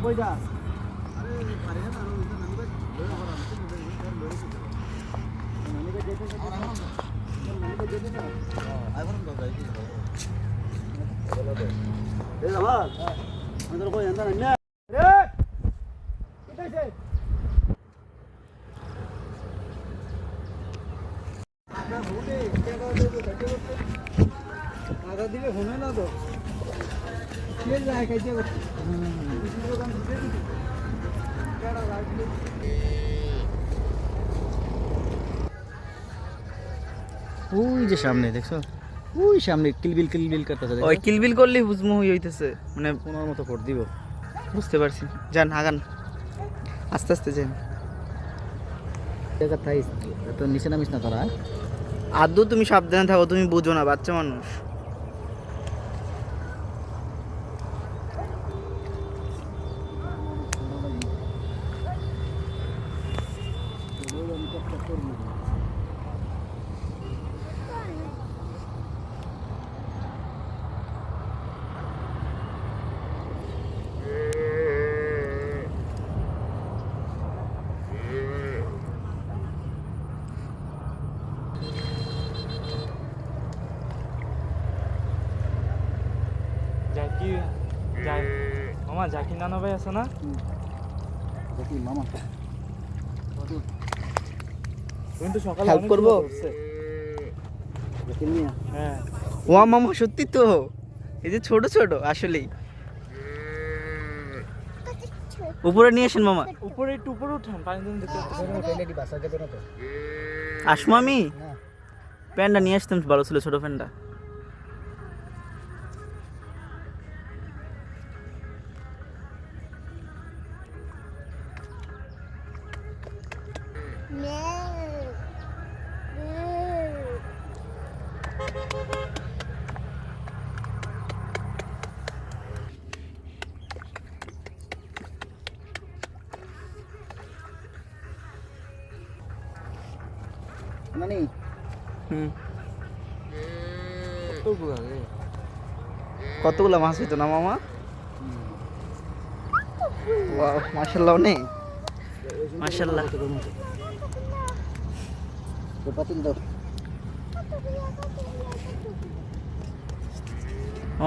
বইটা আধা দিলে শুনে না তো ওই যে সামনে দেখছো, ওই সামনে কিলবিল কিলবিল করতেছে। ওই কিলবিল করলে হুজমুহি হইতেছে, মানে কোনার মতো ফোট দিব। বুঝতে পারছি। যান আগান, আস্তে আস্তে যান। তো নিচে নামিস না তোরা। আদৌ তুমি সাবধানে থাকো, তুমি বুঝো না, বাচ্চা মানুষ। জাকি যাই মামা, জাকি নানা ভাই আছে না? দেখি মামা কিন্তু সকালে হেল্প করবো? দেখি নিয়ে হ্যাঁ ও মামা সত্যি তো, এই যে ছোট ছোট আসলেই। উপরে নিয়ে আসেন মামা। উপরে একটু উপরে উঠান, পানি দিন দেখতে বাসা যাবে না তো। আসমা আমি হ্যাঁ প্যান্টটা নিয়ে আসতাম, ভালো ছিল ছোট প্যান্টটা। নানি হুম, কতগুলো রে? কতগুলো মাছ হইতো না মামা? ওয়াও, মাশাআল্লাহ নেই, মাশাআল্লাহ। তো পাতিল দাও।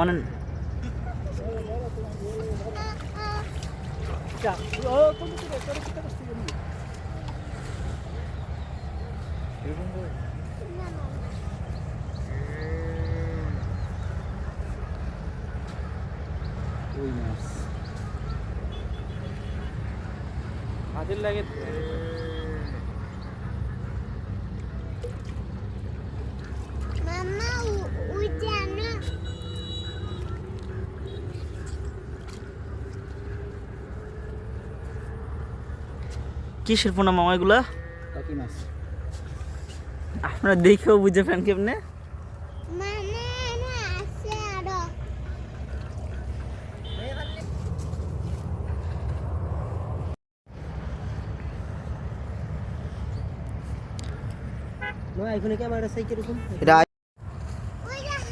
অনেন ওই মাছ হাতের লাগে Mama, hujan. কিসের পোনা মামা এগুলা? টাকি মাছ। আপনারা দেখেও বুঝে ফেন কেমনে? Mana nasi ada? No, iPhone কে বাড়া সাই কিরকম? এটা Hujan.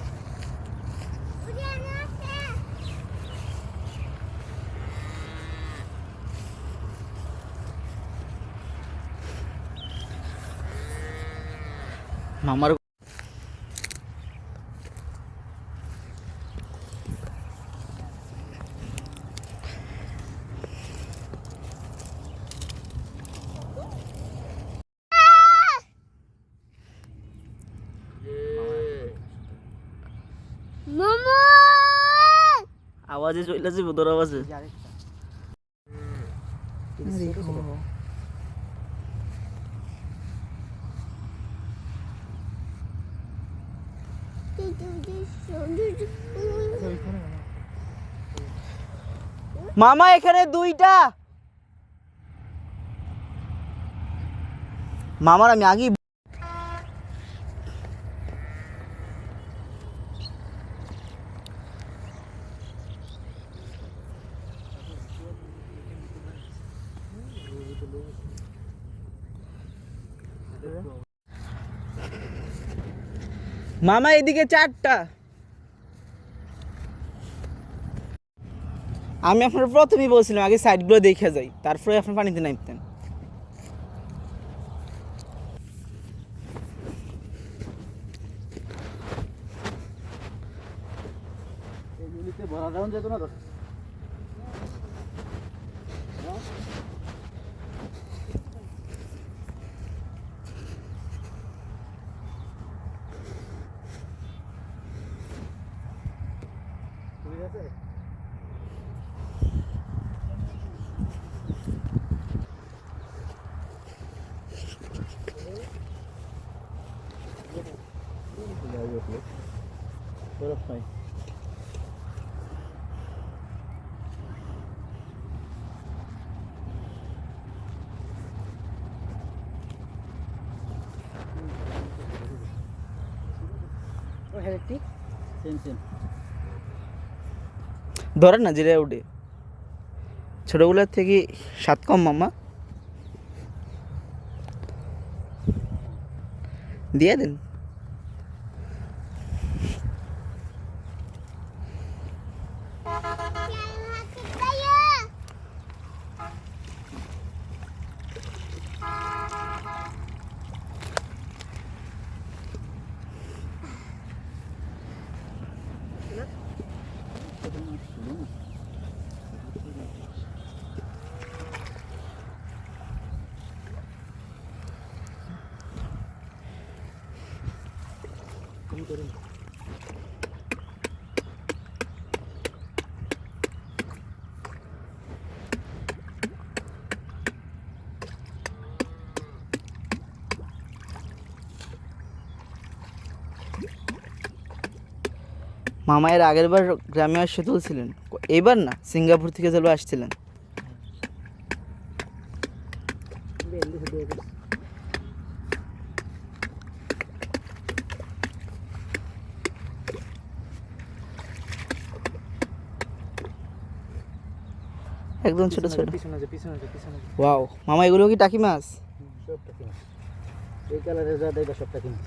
Hujan nasi. মামার Mama. আওয়াজে চলে যাবো, তোর আওয়াজে। মামা এখানে দুইটা। মামার আমি আগেই মামা এদিকে চারটা। আমি আপনার প্রথমেই বলছিলাম আগে সাইডগুলো দেখে যাই, তারপরে আপনার পানিতে নামতেন। এগুলিতে ভরা ডাউন যেত না তো। ঠিক আছে। বরফ নাই। Same same. ধরেন না যেটা উঠে, ছোটোগুলোর থেকে স্বাদ কম মামা, দিয়ে দেন। মামা এর আগের বার গ্রামে আসে তুলছিলেন, এইবার না সিঙ্গাপুর থেকে যেগুলো আসছিলেন। একদম ছোট ছোট। পিছনে যে পিছনে যে পিছনে যে। ওয়াও মামা, এগুলো কি টাকি মাছ? সব টাকি মাছ। এই কালারের যা দেয় সব টাকি মাছ।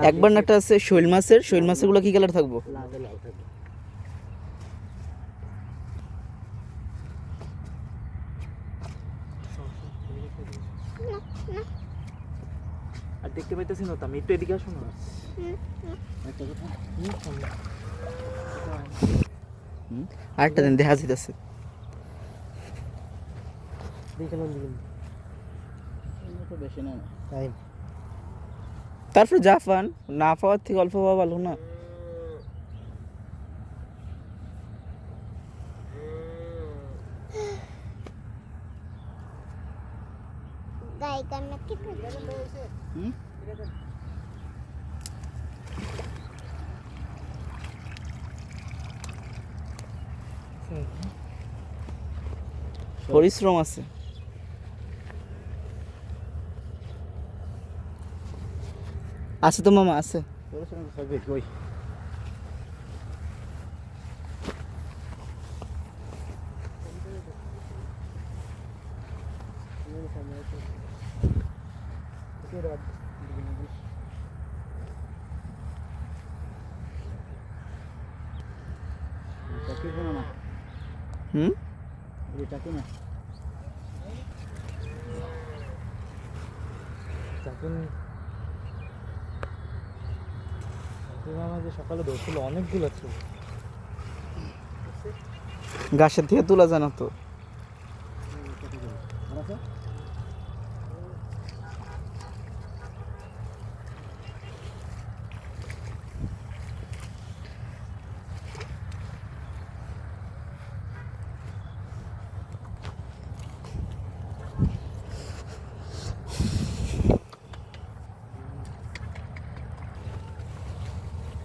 একবার না একটা আছে শৈল মাছের, শৈল মাছগুলো কি কালার থাকবো? লাল লাল থাকবে। আর দেখতে পাইতেছি না তো আমি, একটু এদিকে আসো না। একটা কথা। আরেকটা দিন দেখা যাইতেছে। দেখলাম দিন তো বেশি না। তাই তারপরে যা পান, না পাওয়ার থেকে অল্প পাওয়া ভালো না? গাই কান্না কি করে? হুম? পরিশ্রম আছে। আছে তো মামা, আছে। পরিশ্রম তো থাকবে কই। টাকি কোনো না। হুম, এই টাকি না। যখন মামা যে সকালে ধরছিল অনেকগুলো ছিল। গাছের থেকে তোলা যায় না তো। আর আছে?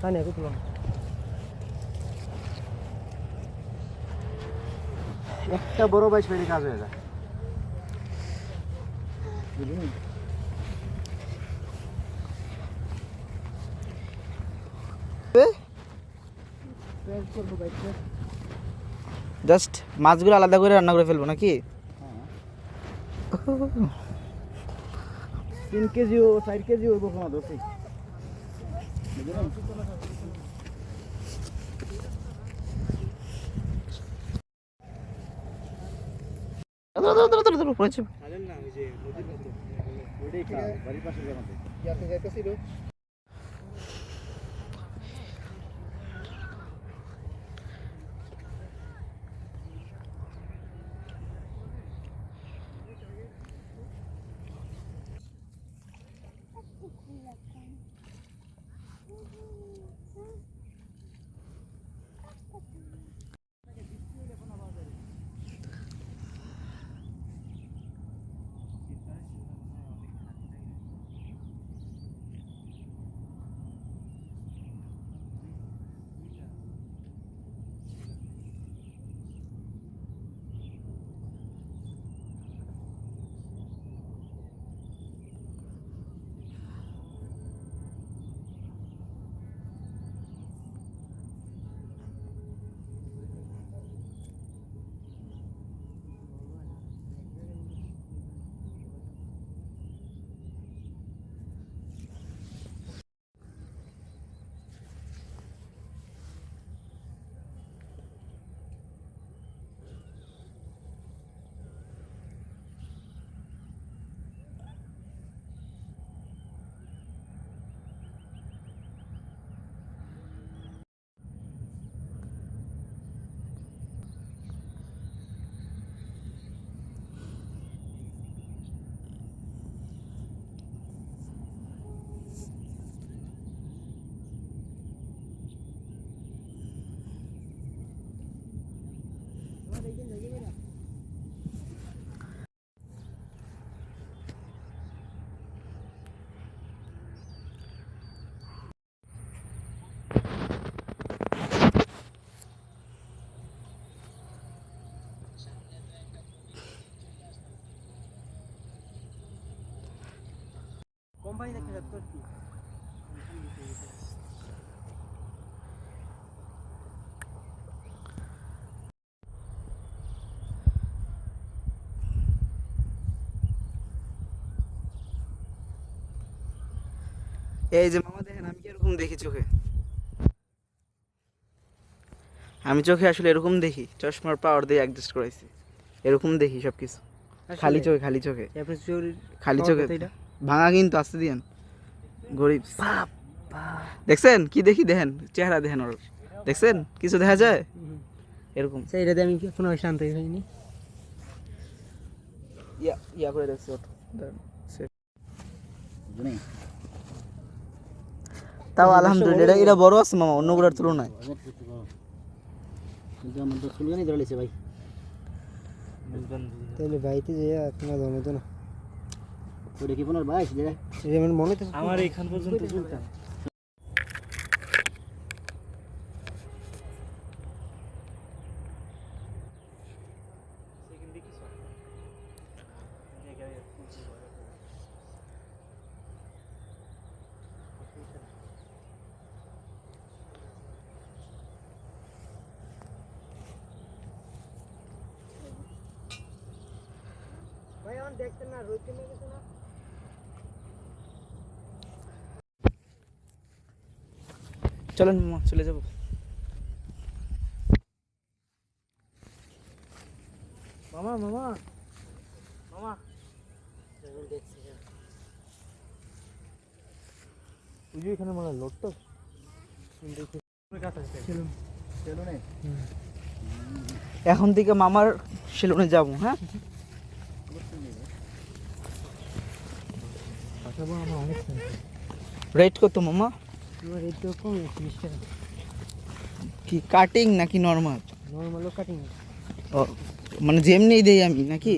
তাই না, বুঝলাম। একটা বড় বাইশ পেলে কাজ হয়ে যায়। বুঝলি? জাস্ট মাছগুলো আলাদা করে রান্না করে ফেলবো নাকি? 3 কেজিও 4 কেজি হইব কোনো দোষী। বুঝলেন? উপরে চেপে। খালেন না ওই যে নদীর মতো ওইটাই খাল বাড়ির পাশে আমাদের কোম্পানি দেখতে যাচ্ছে কি এই যে মামা দেখেন আমি এরকম দেখি চোখে, আমি চোখে আসলে এরকম দেখি, চশমার পাওয়ার দিয়ে অ্যাডজাস্ট করাইছি, এরকম দেখি সব কিছু খালি চোখে, খালি চোখে, খালি চোখে ভাঙা কিন্তু আসতে দিয়েন গরিব। দেখছেন কি দেখি, দেখেন চেহারা দেখেন ওর, দেখছেন কিছু দেখা যায় এরকম। সেইটাতে আমি কোনো শান্ত হইনি ইয়া করে দেখছি ওটা, তাও আলহামদুলিল্লাহ এটা বড় আছে মামা অন্যগুলোর তুলনায়। কিন্তু আমার তো চুলগানি ধরেছে ভাই। তাহলে বাড়িতে যে আপনার ধর্ম তো না ওটা কি আপনার বাইশ যে মনে তো আমার এখান পর্যন্ত চলতাম। ভাই আমার দেখতেন না রোদ কমে গেছে না। চলেন মামা চলে যাবো। মামা মামা মামা দেখছি পুজো এখানে মনে হয় লোক তো এখন থেকে মামার সেলুনে যাবো। হ্যাঁ আমার অনেক রেট কত মামা? তোমার এই তো কম 30 টাকা। কি কাটিং নাকি নর্মাল? নর্মালও কাটিং। ও মানে যেমনি দেই আমি নাকি?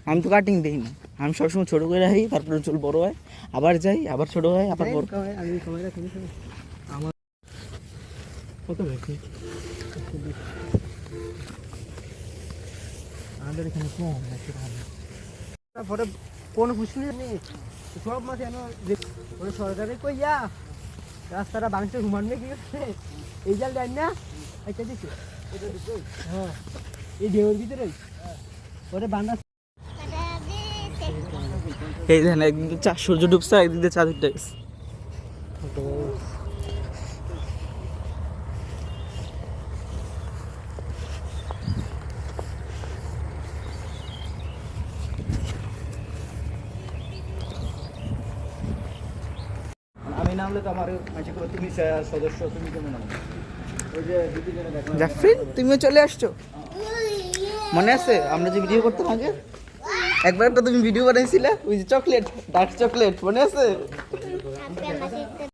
আমি তো কাটিং দেই না, আমি সবসময় ছোটো করে রাখি, তারপরে চুল বড় হয়, আবার যাই, আবার ছোটো হয়, আবার বড়। আমি ক্যামেরা কিনি আমার কত বেশি আমাদের এখানে কম বেশি ভালো। তারপরে কোনো বুঝলি নেই সব মাঠে ওই সরকারে কইয়া রাস্তাটা বাংশে ঘুমানবে কি করছে এই জাল দেন না একটা দিচ্ছে হ্যাঁ এই ঢেউর ভিতরে ওরে বান্ধা। এই দেখেন একদিন তো চা সূর্য ডুবছে, একদিন দিয়ে চাঁদ উঠে গেছে। নামলে তো আমার মাঝে করে তুমি সদস্য তুমি কেমন নামো ওই যে দিদি জনে দেখলাম জাফরিন তুমিও চলে আসছো মনে আছে আমরা যে ভিডিও করতাম আগে একবার তো তুমি ভিডিও বানাইছিলে ওই যে চকলেট ডার্ক চকলেট মনে আছে